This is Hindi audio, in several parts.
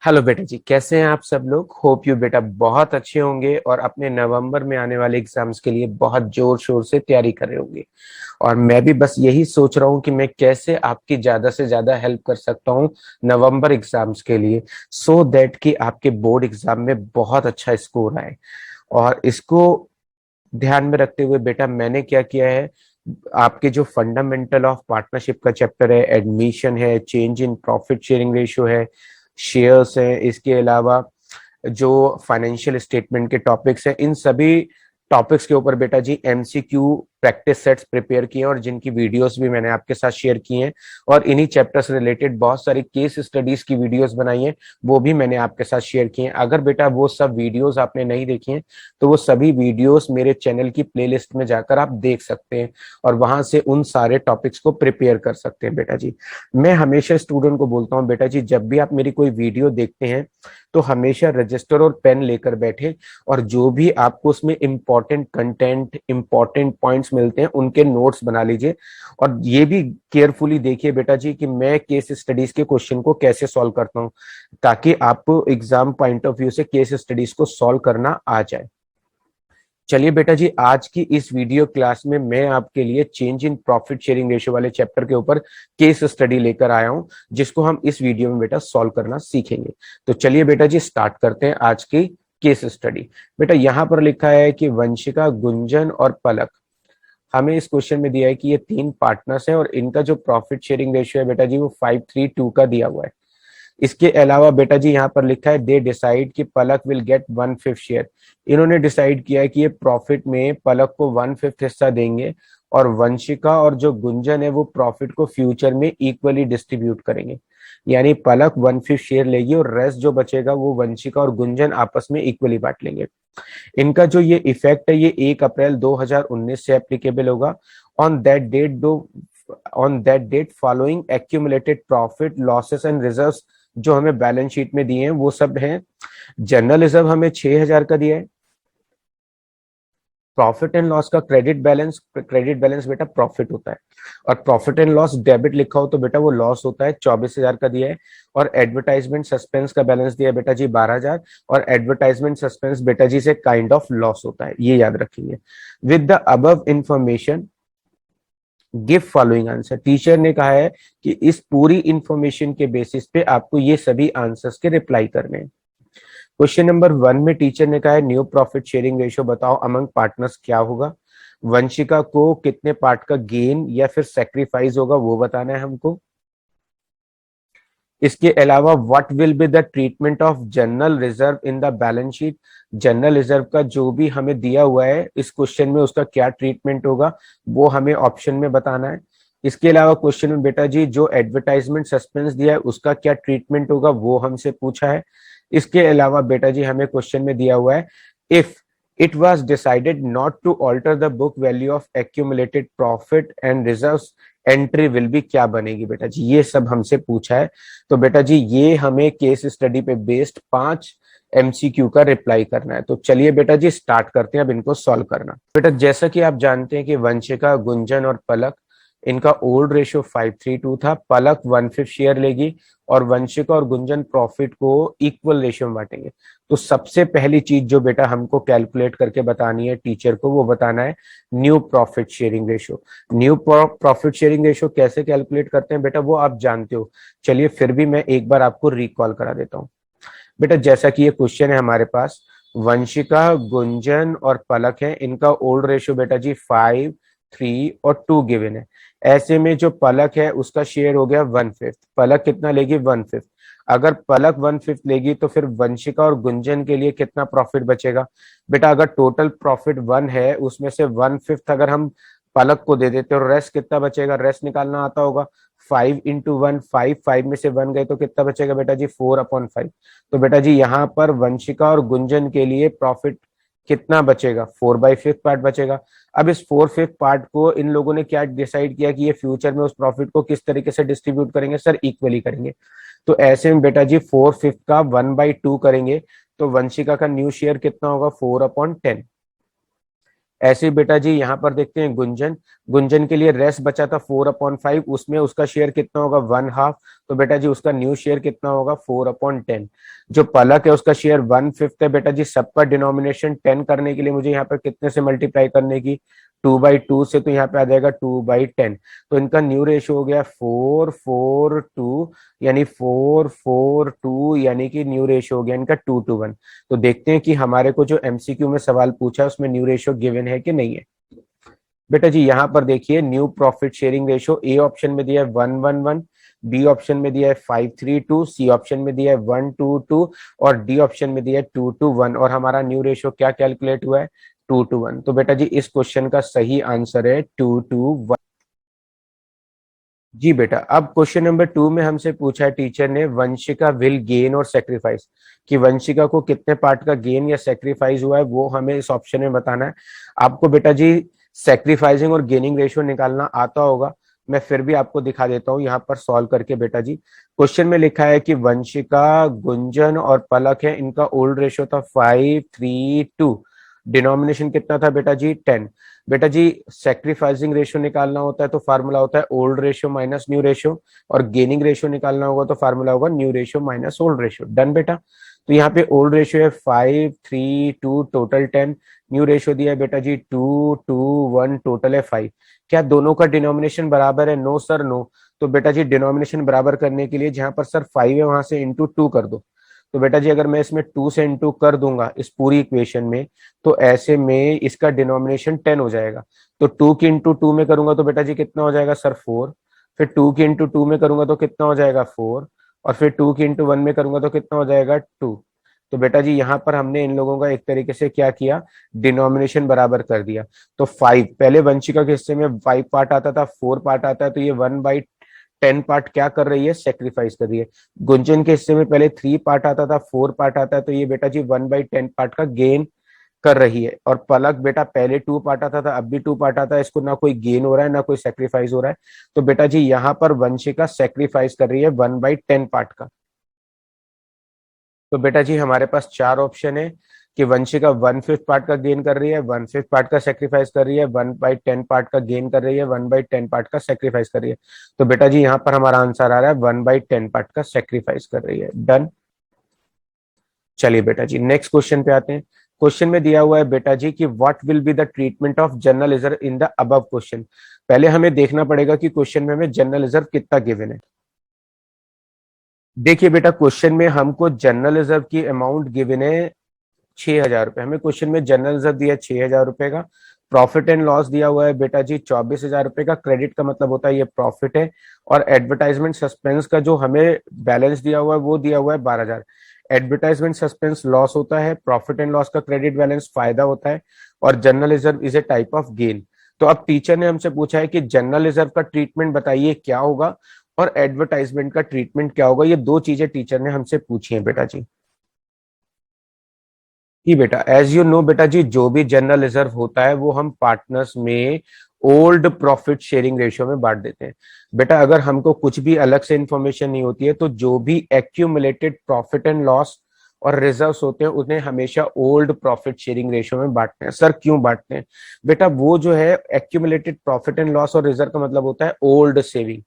हेलो बेटा जी, कैसे हैं आप सब लोग। होप यू बेटा बहुत अच्छे होंगे और अपने नवंबर में आने वाले एग्जाम्स के लिए बहुत जोर शोर से तैयारी कर रहे होंगे। और मैं भी बस यही सोच रहा हूँ कि मैं कैसे आपकी ज्यादा से ज्यादा हेल्प कर सकता हूँ नवंबर एग्जाम्स के लिए, सो दैट कि आपके बोर्ड एग्जाम में बहुत अच्छा स्कोर आए। और इसको ध्यान में रखते हुए बेटा मैंने क्या किया है, आपके जो फंडामेंटल ऑफ पार्टनरशिप का चैप्टर है, एडमिशन है, change in profit sharing ratio है, शेयर्स है, इसके अलावा जो फाइनेंशियल स्टेटमेंट के टॉपिक्स हैं, इन सभी टॉपिक्स के ऊपर बेटा जी एमसीक्यू प्रैक्टिस सेट्स प्रिपेयर किए हैं और जिनकी वीडियोस भी मैंने आपके साथ शेयर की हैं। और इन्हीं चैप्टर से रिलेटेड बहुत सारी केस स्टडीज की वीडियोस बनाई हैं, वो भी मैंने आपके साथ शेयर की हैं। अगर बेटा वो सब वीडियोस आपने नहीं देखी हैं तो वो सभी वीडियोस मेरे चैनल की प्लेलिस्ट में जाकर आप देख सकते हैं और वहां से उन सारे टॉपिक्स को प्रिपेयर कर सकते हैं। बेटा जी मैं हमेशा स्टूडेंट को बोलता हूँ, बेटा जी जब भी आप मेरी कोई वीडियो देखते हैं तो हमेशा रजिस्टर और पेन लेकर बैठे और जो भी आपको उसमें इंपॉर्टेंट कंटेंट, इंपॉर्टेंट पॉइंट्स मिलते हैं उनके नोट्स बना लीजिए। और ये भी केयरफुली देखिए बेटा जी कि मैं केस स्टडीज के क्वेश्चन को कैसे सॉल्व करता हूँ, ताकि आपको एग्जाम पॉइंट ऑफ व्यू से केस स्टडीज को सॉल्व करना आ जाए। चलिए बेटा जी, आज की इस वीडियो क्लास में मैं आपके लिए change in profit sharing ratio वाले चैप्टर के ऊपर केस स्टडी लेकर आया हूं, जिसको हम इस वीडियो में बेटा सॉल्व करना सीखेंगे। तो चलिए बेटा जी स्टार्ट करते हैं आज की केस स्टडी। बेटा यहां पर लिखा है कि वंशिका, गुंजन और पलक, हमें इस क्वेश्चन में दिया है कि ये तीन पार्टनर्स हैं और इनका जो प्रॉफिट शेयरिंग रेशियो है बेटा जी वो 5:3:2 का दिया हुआ है। इसके अलावा बेटा जी यहाँ पर लिखा है दे डिसाइड कि पलक विल गेट 1/5 शेयर। इन्होंने डिसाइड किया है कि ये प्रॉफिट में पलक को 1/5 हिस्सा देंगे और वंशिका और जो गुंजन है वो प्रॉफिट को फ्यूचर में इक्वली डिस्ट्रीब्यूट करेंगे। यानी पलक 1/5 शेयर लेगी और रेस्ट जो बचेगा वो वंशिका और गुंजन आपस में इक्वली बांट लेंगे। इनका जो ये इफेक्ट है ये 1 अप्रैल 2019 से एप्लीकेबल होगा। ऑन दैट डेट दो on that date following accumulated profit, losses and reserves जो हमें बैलेंस शीट में दिए हैं वो सब हैं। जनरल रिजर्व हमें 6,000 का दिया है। प्रॉफिट एंड लॉस का क्रेडिट बैलेंस बेटा प्रॉफिट होता है और प्रॉफिट एंड लॉस डेबिट लिखा हो तो बेटा वो लॉस होता है, 24,000 का दिया है। और एडवर्टाइजमेंट सस्पेंस का बैलेंस दिया है बेटा जी 12,000। और एडवर्टाइजमेंट सस्पेंस बेटा जी से काइंड ऑफ लॉस होता है, ये याद रखेंगे। With the above information give following answer. Teacher ने कहा है कि इस पूरी इंफॉर्मेशन के बेसिस पे आपको ये सभी आंसर्स के रिप्लाई करने हैं। क्वेश्चन नंबर 1 में टीचर ने कहा है न्यू प्रॉफिट शेयरिंग रेशियो बताओ अमंग पार्टनर्स क्या होगा। वंशिका को कितने पार्ट का गेन या फिर सेक्रीफाइस होगा वो बताना है हमको। इसके अलावा what will be the treatment of general reserve in the balance sheet. General reserve का जो भी हमें दिया हुआ है इस क्वेश्चन में उसका क्या ट्रीटमेंट होगा वो हमें ऑप्शन में बताना है। इसके अलावा क्वेश्चन में बेटा जी जो एडवर्टाइजमेंट सस्पेंस दिया है उसका क्या ट्रीटमेंट होगा वो हमसे पूछा है। इसके अलावा बेटा जी हमें क्वेश्चन में दिया हुआ है if it was decided not to alter the book value of accumulated profit and reserves entry will be क्या बनेगी। बेटा जी ये सब हमसे पूछा है। तो बेटा जी ये हमें केस स्टडी पे बेस्ड 5 एमसीक्यू का रिप्लाई करना है। तो चलिए बेटा जी स्टार्ट करते हैं अब इनको सॉल्व करना। बेटा जैसा कि आप जानते हैं कि वंशिका, गुंजन और पलक, इनका ओल्ड रेशियो 5:3:2 था। पलक 1/5 शेयर लेगी और वंशिका और गुंजन प्रॉफिट को इक्वल रेशियो में बांटेंगे। तो सबसे पहली चीज जो बेटा हमको कैलकुलेट करके बतानी है टीचर को वो बताना है new profit sharing ratio. New profit sharing ratio कैसे कैलकुलेट करते हैं बेटा वो आप जानते हो। चलिए फिर भी मैं एक बार आपको रिकॉल करा देता हूँ। बेटा जैसा कि ये क्वेश्चन है हमारे पास, वंशिका, गुंजन और पलक है, इनका ओल्ड रेशियो बेटा जी 5, 3 और 2 गिवन है। ऐसे में जो पलक है उसका शेयर हो गया 1/5। पलक कितना लेगी 1/5। अगर पलक 1/5 लेगी तो फिर वंशिका और गुंजन के लिए कितना प्रॉफिट बचेगा। बेटा अगर टोटल प्रॉफिट 1 है उसमें से 1/5 अगर हम पलक को दे देते और रेस्ट कितना बचेगा, रेस्ट निकालना आता होगा। 5 × 1 5, 5 में से 1 गए तो कितना बचेगा बेटा जी 4/5। तो बेटा जी यहाँ पर वंशिका और गुंजन के लिए प्रॉफिट कितना बचेगा, 4/5 पार्ट बचेगा। अब इस 4/5 पार्ट को इन लोगों ने क्या डिसाइड किया कि ये फ्यूचर में उस प्रॉफिट को किस तरीके से डिस्ट्रीब्यूट करेंगे, सर इक्वली करेंगे। तो ऐसे में बेटा जी 4/5 का 1/2 करेंगे तो वंशिका का न्यू शेयर कितना होगा 4/10। ऐसे ही बेटा जी यहाँ पर देखते हैं गुंजन, गुंजन के लिए रेस्ट बचा था 4/5, उसमें उसका शेयर कितना होगा 1/2, तो बेटा जी उसका न्यू शेयर कितना होगा 4/10। जो पलक है उसका शेयर 1/5 है बेटा जी, सबका डिनोमिनेशन 10 करने के लिए मुझे यहाँ पर कितने से मल्टीप्लाई करने की 2/2 से, तो यहाँ पे आ जाएगा 2/10। तो इनका न्यू रेशियो हो गया 4/4/2, यानी 4/4/2, यानी कि न्यू रेशियो हो गया इनका 2:1। तो देखते हैं कि हमारे को जो एमसीक्यू में सवाल पूछा है उसमें न्यू रेशियो गिवन है कि नहीं है। बेटा जी यहाँ पर देखिए new profit sharing ratio A option में दिया है 1:1, बी ऑप्शन में दिया है 5:3, सी ऑप्शन में दिया है 1:2 और डी ऑप्शन में दिया है 2:1, और हमारा न्यू रेशियो क्या कैलकुलेट हुआ है 2:1। तो बेटा जी इस क्वेश्चन का सही आंसर है 2:1। जी बेटा, अब क्वेश्चन नंबर 2 में हमसे पूछा है टीचर ने, वंशिका विल गेन और सेक्रीफाइस, कि वंशिका को कितने पार्ट का गेन या सेक्रीफाइस हुआ है वो हमें इस ऑप्शन में बताना है। आपको बेटा जी सेक्रीफाइसिंग और गेनिंग रेशियो निकालना आता होगा, मैं फिर भी आपको दिखा देता हूं यहाँ पर सॉल्व करके। बेटा जी क्वेश्चन में लिखा है कि वंशिका, गुंजन और पलक है, इनका ओल्ड रेशियो था 5:3:2, डिनोमिनेशन कितना था बेटा जी 10। बेटा जी सेक्रीफाइसिंग रेशियो निकालना होता है तो फार्मूला होता है old ratio minus new ratio, और गेनिंग रेशियो निकालना होगा तो फार्मूला होगा new ratio minus old ratio. Done बेटा। तो यहाँ पे ओल्ड रेशियो है 5:3:2, टोटल 10, न्यू रेशियो दिया है बेटा जी 2:2:1, टोटल है 5। क्या दोनों का डिनोमिनेशन बराबर है? No sir no. तो बेटा जी डिनोमिनेशन बराबर करने के लिए जहां पर सर 5 है वहां से इंटू 2 कर दो। तो बेटा जी अगर मैं इसमें 2 से इंटू कर दूंगा इस पूरी इक्वेशन में, तो ऐसे में इसका डिनोमिनेशन 10 हो जाएगा। तो 2 की इंटू 2 में करूंगा तो बेटा जी कितना हो जाएगा सर 4, फिर 2 की इंटू 2 में करूंगा तो कितना हो जाएगा 4, और फिर 2 की इंटू 1 में करूंगा तो कितना हो जाएगा 2। तो बेटा जी यहाँ पर हमने इन लोगों का एक तरीके से क्या किया, डिनोमिनेशन बराबर कर दिया। तो 5 पहले वंशिका के हिस्से में 5 पार्ट आता था, 4 पार्ट आता है, तो ये 1/10 पार्ट क्या कर रही है, सेक्रीफाइस कर रही है। गुंजन के हिस्से में पहले 3 पार्ट आता था, 4 पार्ट आता है, तो ये बेटा जी 1/10 पार्ट का गेन कर रही है। और पलक बेटा पहले 2 पार्ट आता था, अब भी 2 पार्ट आता है, इसको ना कोई गेन हो रहा है ना कोई सेक्रीफाइस हो रहा है। तो बेटा जी यहाँ पर वंशिका सेक्रीफाइस कर रही है 1/10 पार्ट का। तो बेटा जी हमारे पास 4 ऑप्शन है कि वंशिका 1/5 पार्ट का गेन कर रही है, 1/5 पार्ट का सेक्रीफाइस कर रही है, 1/10 पार्ट का गेन कर रही है, 1/10 पार्ट का सेक्रीफाइस कर रही है। तो बेटा जी यहाँ पर हमारा आंसर आ रहा है 1/10 पार्ट का सेक्रीफाइस कर रही है। डन। चलिए बेटा जी नेक्स्ट क्वेश्चन पे आते हैं। क्वेश्चन में दिया हुआ है बेटा जी कि what will be the treatment of general reserve in the above question. पहले हमें देखना पड़ेगा कि क्वेश्चन में हमें जनरल रिजर्व कितना गिवन है। देखिए बेटा क्वेश्चन में हमको जनरल रिजर्व की अमाउंट गिवन है 6,000 रुपए, हमें क्वेश्चन में जनरल रिजर्व दिया 6,000 रुपए का। प्रॉफिट एंड लॉस दिया हुआ है बेटा जी 24,000 रुपए का, क्रेडिट का मतलब होता है ये प्रॉफिट है। और एडवर्टाइजमेंट सस्पेंस का जो हमें बैलेंस दिया हुआ है वो दिया हुआ है 12,000। एडवर्टाइजमेंट सस्पेंस लॉस होता है, प्रॉफिट एंड लॉस का क्रेडिट बैलेंस फायदा होता है, और general reserve is a type of gain. तो अब टीचर ने हमसे पूछा है कि जनरल रिजर्व का ट्रीटमेंट बताइए क्या होगा, और एडवर्टाइजमेंट का ट्रीटमेंट क्या होगा। ये दो चीजें टीचर ने हमसे पूछी हैं बेटा जी। जी बेटा एज यू नो बेटा जी, जो भी जनरल रिजर्व होता है वो हम पार्टनर्स में ओल्ड प्रॉफिट शेयरिंग रेशियो में बांट देते हैं। बेटा अगर हमको कुछ भी अलग से इंफॉर्मेशन नहीं होती है तो जो भी एक्यूमुलेटेड प्रॉफिट एंड लॉस और रिजर्व्स होते हैं उन्हें हमेशा ओल्ड प्रॉफिट शेयरिंग रेशियो में बांटते हैं। सर क्यों बांटते हैं? बेटा वो जो है एक्यूमुलेटेड प्रॉफिट एंड लॉस और रिजर्व का मतलब होता है ओल्ड सेविंग,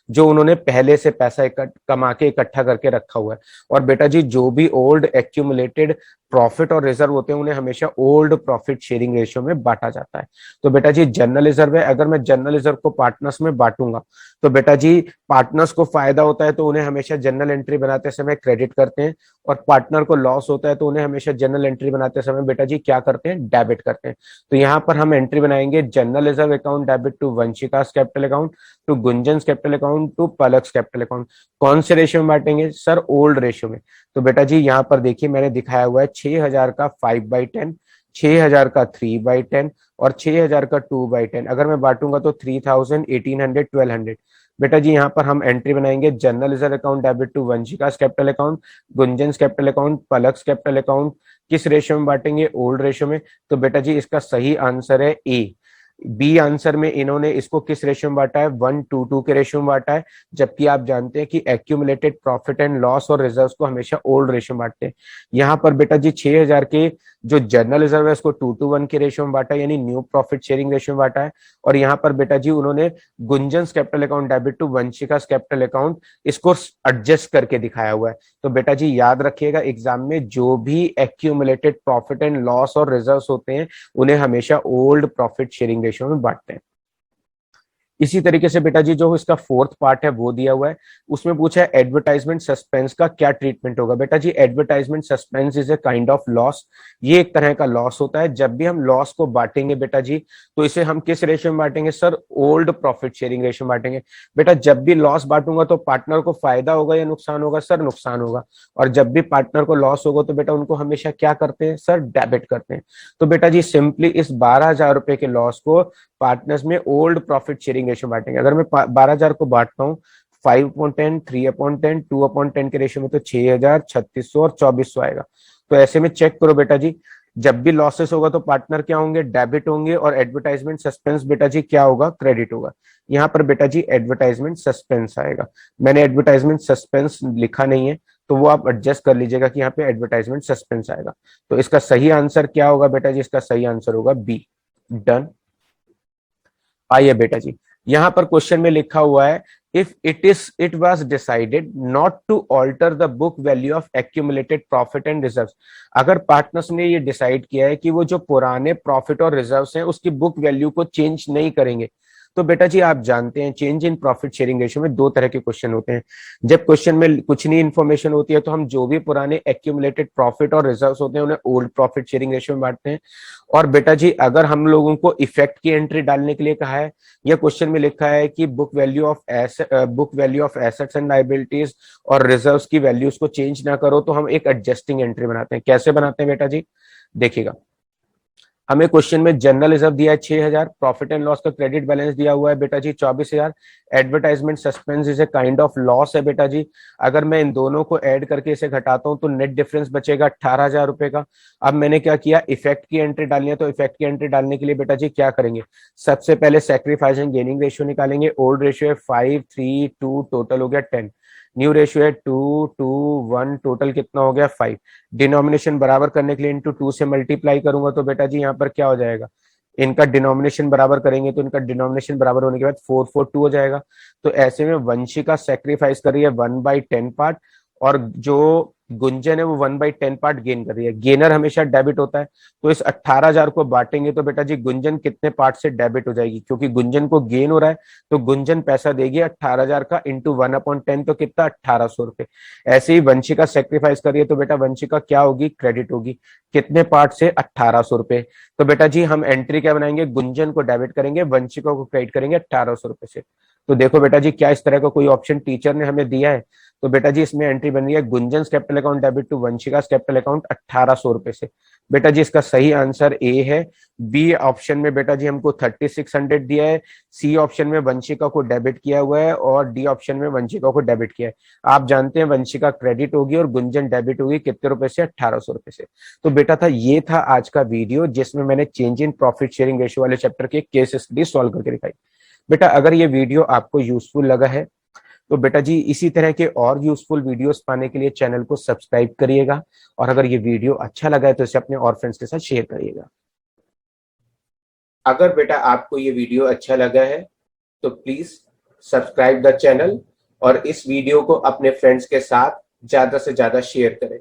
जो उन्होंने पहले से पैसा कमा के इकट्ठा करके रखा हुआ है। और बेटा जी जो भी ओल्ड एक्यूमुलेटेड प्रॉफिट और रिजर्व होते हैं उन्हें हमेशा ओल्ड प्रॉफिट शेयरिंग रेशियो में बांटा जाता है। तो बेटा जी जनरल रिजर्व है, अगर मैं जनरल रिजर्व को पार्टनर्स में बांटूंगा तो बेटा जी पार्टनर्स को फायदा होता है तो उन्हें हमेशा जनरल एंट्री बनाते समय क्रेडिट करते हैं, और पार्टनर को लॉस होता है तो उन्हें हमेशा जनरल एंट्री बनाते समय बेटा जी क्या करते हैं, डेबिट करते हैं। तो यहाँ पर हम एंट्री बनाएंगे general reserve account debit to Vanshika's capital account to Gunjan capital account to Palak's capital account. कौन से रेशियो में बांटेंगे? सर ओल्ड रेशियो में। तो बेटा जी यहाँ पर देखिए मैंने दिखाया हुआ है 6,000 का 5/10, 6,000 का 3/10 और 6,000 का 2/10। अगर मैं बांटूंगा तो 3,000, 1,800, 1,200। बेटा जी यहाँ पर हम एंट्री बनाएंगे general reserve account debit to Vanshika's capital account, Gunjan capital account, Palak's capital account. किस रेशियो में बांटेंगे? ओल्ड रेशियो में। तो बेटा जी इसका सही आंसर है ए। बी आंसर में इन्होंने इसको किस रेशियो में बांटा है, 1:2 के रेशियो में बांटा है, जबकि आप जानते हैं कि एक्यूमुलेटेड प्रॉफिट एंड लॉस और रिजर्व्स को हमेशा ओल्ड रेशियो में बांटते हैं। यहाँ पर बेटा जी 6,000 के जो जनरल रिजर्व है उसको 2:1 के रेशियो में बांटा है, यानी न्यू प्रॉफिट शेयरिंग रेशियो में बांटा है। और यहाँ पर बेटा जी उन्होंने Gunjan's capital account debit to Vanshika's capital account इसको एडजस्ट करके दिखाया हुआ है। तो बेटा जी याद रखिएगा, एग्जाम में जो भी एक्यूमुलेटेड प्रॉफिट एंड लॉस और रिजर्व्स होते हैं उन्हें हमेशा ओल्ड प्रॉफिट शेयरिंग रेशियो में बांटते हैं। इसी तरीके से बेटा जी जो इसका फोर्थ पार्ट है वो दिया हुआ है, उसमें पूछा है एडवर्टाइजमेंट सस्पेंस का क्या ट्रीटमेंट होगा। बेटा जी advertisement suspense is a kind of loss, ये एक तरह का लॉस होता है। जब भी हम लॉस को बांटेंगे बेटा जी तो इसे हम किस रेशियो में बांटेंगे sir, old profit sharing ratio में बांटेंगे। बेटा जब भी लॉस बांटूंगा तो पार्टनर को फायदा होगा या नुकसान होगा सर, नुकसान होगा। और जब भी पार्टनर को लॉस होगा तो बेटा उनको हमेशा क्या करते हैं सर, डेबिट करते हैं। तो बेटा जी सिंपली इस 12,000 रुपए के लॉस को पार्टनर्स में ओल्ड प्रॉफिट शेयरिंग रेशियो बांटेंगे। अगर मैं 12,000 को बांटता हूँ 5/10, 3/10, 2/10 के रेशियो में तो 6,000, 3,600 और 2,400 आएगा। तो ऐसे में चेक करो बेटा जी, जब भी लॉसेस होगा तो पार्टनर क्या होंगे, डेबिट होंगे, और एडवर्टाइजमेंट सस्पेंस बेटा जी क्या होगा, क्रेडिट होगा। यहाँ पर बेटा जी एडवर्टाइजमेंट सस्पेंस आएगा। मैंने एडवर्टाइजमेंट सस्पेंस लिखा नहीं है तो वो आप एडजस्ट कर लीजिएगा कि यहाँ पे एडवर्टाइजमेंट सस्पेंस आएगा। तो इसका सही आंसर क्या होगा बेटा जी, इसका सही आंसर होगा बी, डन। आइए बेटा जी यहां पर क्वेश्चन में लिखा हुआ है, if it was decided not to alter the book value of accumulated profit and reserves. अगर पार्टनर्स ने ये डिसाइड किया है कि वो जो पुराने प्रॉफिट और रिजर्व्स हैं उसकी बुक वैल्यू को चेंज नहीं करेंगे, तो बेटा जी आप जानते हैं change in profit sharing ratio में दो तरह के क्वेश्चन होते हैं। जब क्वेश्चन में कुछ नहीं इन्फॉर्मेशन होती है तो हम जो भी पुराने एक्यूमुलेटेड प्रॉफिट और रिजर्व्स होते हैं उन्हें ओल्ड प्रॉफिट शेयरिंग रेशियो में बांटते हैं। और बेटा जी अगर हम लोगों को इफेक्ट की एंट्री डालने के लिए कहा है, या क्वेश्चन में लिखा है कि book value of assets and liabilities और रिजर्व्स की वैल्यूज को चेंज ना करो, तो हम एक एडजस्टिंग एंट्री बनाते हैं। कैसे बनाते हैं बेटा जी, देखिएगा, हमें क्वेश्चन में जनरल रिजर्व दिया है 6,000, प्रॉफिट एंड लॉस का क्रेडिट बैलेंस दिया हुआ है बेटा जी 24,000, advertisement suspense is a kind of loss है बेटा जी। अगर मैं इन दोनों को ऐड करके इसे घटाता हूं तो नेट डिफरेंस बचेगा 18,000 रुपए का। अब मैंने क्या किया, इफेक्ट की एंट्री डालनी है, तो इफेक्ट की एंट्री डालने के लिए बेटा जी क्या करेंगे, सबसे पहले सेक्रीफाइस एंड गेनिंग रेशियो निकालेंगे। ओल्ड रेशियो है 5, 3, 2, टोटल हो गया 10। न्यू रेशियो है 2, 2, 1, टोटल कितना हो गया 5। डिनोमिनेशन बराबर करने के लिए इंटू 2 से मल्टीप्लाई करूंगा तो बेटा जी यहाँ पर क्या हो जाएगा, इनका डिनोमिनेशन बराबर करेंगे तो इनका डिनोमिनेशन बराबर होने के बाद 4, 4, 2 हो जाएगा। तो ऐसे में वंशिका सेक्रीफाइस कर रही है 1/10 पार्ट, और जो गुंजन है वो 1/10 पार्ट गेन कर रही है। गेनर हमेशा डेबिट होता है, तो इस 18,000 को बांटेंगे तो बेटा जी गुंजन कितने पार्ट से डेबिट हो जाएगी, क्योंकि गुंजन को गेन हो रहा है तो गुंजन पैसा देगी 18,000 का इंटू 1/10, तो कितना 1,800 रुपए। ऐसे ही वंशिका सेक्रीफाइस करिए तो बेटा वंशिका क्या होगी, क्रेडिट होगी, कितने पार्ट से 1,800 रुपए। तो बेटा जी हम एंट्री क्या बनाएंगे, गुंजन को डेबिट करेंगे, वंशिका को क्रेडिट करेंगे 1,800 रुपए से। तो देखो बेटा जी क्या इस तरह का कोई ऑप्शन टीचर ने हमें दिया है, तो बेटा जी इसमें एंट्री बन रही है Gunjan capital account debit to Vanshika capital account 1,800 रुपए से। बेटा जी इसका सही आंसर ए है। बी ऑप्शन में बेटा जी हमको 3,600 दिया है, सी ऑप्शन में वंशिका को डेबिट किया हुआ है, और डी ऑप्शन में वंशिका को डेबिट किया है। आप जानते हैं वंशिका क्रेडिट होगी और गुंजन डेबिट होगी कितने रुपए से, 1,800 रुपए से। तो बेटा था ये था आज का वीडियो जिसमें मैंने change in profit sharing ratio वाले चैप्टर के केस स्टडी सॉल्व करके दिखाई। बेटा अगर ये वीडियो आपको यूजफुल लगा है तो बेटा जी इसी तरह के और यूजफुल वीडियोस पाने के लिए चैनल को सब्सक्राइब करिएगा, और अगर ये वीडियो अच्छा लगा है तो इसे अपने और फ्रेंड्स के साथ शेयर करिएगा। अगर बेटा आपको ये वीडियो अच्छा लगा है तो प्लीज सब्सक्राइब द चैनल और इस वीडियो को अपने फ्रेंड्स के साथ ज्यादा से ज्यादा शेयर करें।